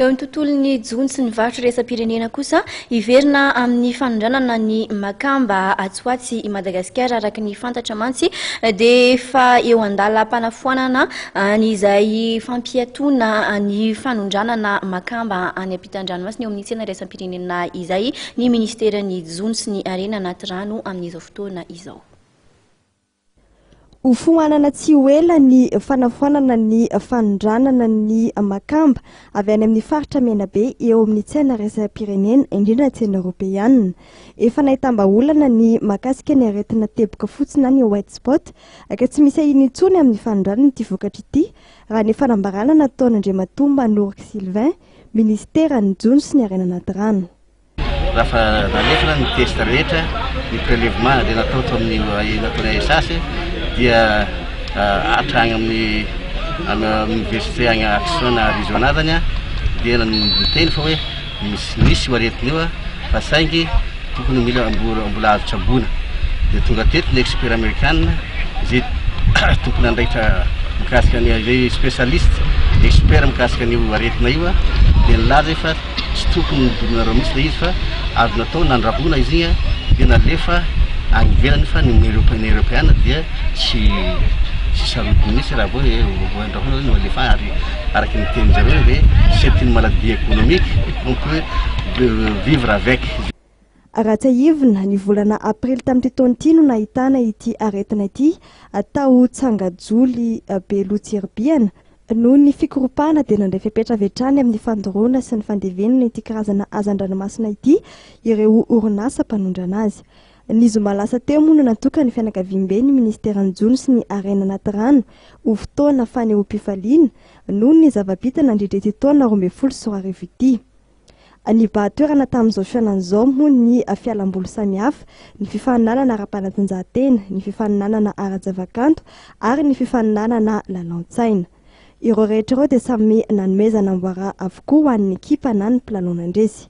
Eo amin'ny tontolon'ny jony sy ny varotry resa-pirenena kosa iverina amin'ny fanondranana ny makamba Atsoatsy i Madagasikara araka ny fantatra mantsy dia efa eo andalam-panafoanana izay fampiatoana ny fanondranana makamba any ampitan-dranomasina eo amin'ny tsena resa-pirenena izay ny ministeran'ny jony sy ny harena anaty rano amin'izao fotoana izao. Ufuanana tsy ela ny fanafoanana ny fanondranana ny makamba avy any amin'ny faritra Menabe eo amin'ny tsena resa-pirenena indrindra tsena Europeanina. Efa nahitam-baolana ny makasika ny aretina teboka fotsiny ny white spot aka tsy misy ahiny intsony amin'ny fanondranana ity vokatra ity raha ny fanambarana nataon'Andriamatomba Noriky Sylvain, ministeran'ny jony sy ny harena anaty rano. Rafa nalefana ny test rehetra ny prélèvement dia natao tao amin'ny nataony esasy dia atrany amin'ny université agny Action Arizona zany dia niteny fa hoe misy aretina io fa saingy tokony mila mbola azo tsabona dia tonga teto ny expert américaine zay tokony andraitra mikasika ny spécialiste expert mikasika ny aretina io dia nilaza fa tsy tokony midorona mihitsy ilay izy fa azo natao nandrahona izy igny dia nalefa agny ivelany fa ny européenne dia tsy sarotiny mihitsy raha hoe andrahona no alefa araky ny teny zareo hoe c'est une maladie économique on peut vivre avec. Ratsaivina ny volana aprily tamin'ity taona ity no nahitana ity aretina ity atao Tsangajoly Belotsirbiana noho ny fikoropahana dia nandray fipetravetrany amin'ny fandoroana sy ny fandevenana ity karazana hazan-dranomasina ity ireo orinasa mpanondrana azy. Ny zoma lasa teo moa no nantoka ny fianakaviam-be ny ministeran'ny jony sy ny harena anaty rano ho fotoana fanehoam-pifaliana noho ny zava-bitana nandritra ity taona 2010 sy 2020 ity. Ny bahatoerana tamin'izao fiainan'izao moa ny fialam-boly samihafa, ny fifaninanana ara-panatanjahantena, ny fifaninanana ara-javakanto ary ny fifaninanana lalaon-tsaina. Ireo rehetra ireo dia samy nanomezana amboara avokoa ho an'ny ekipa na ny mpilalao nandresy.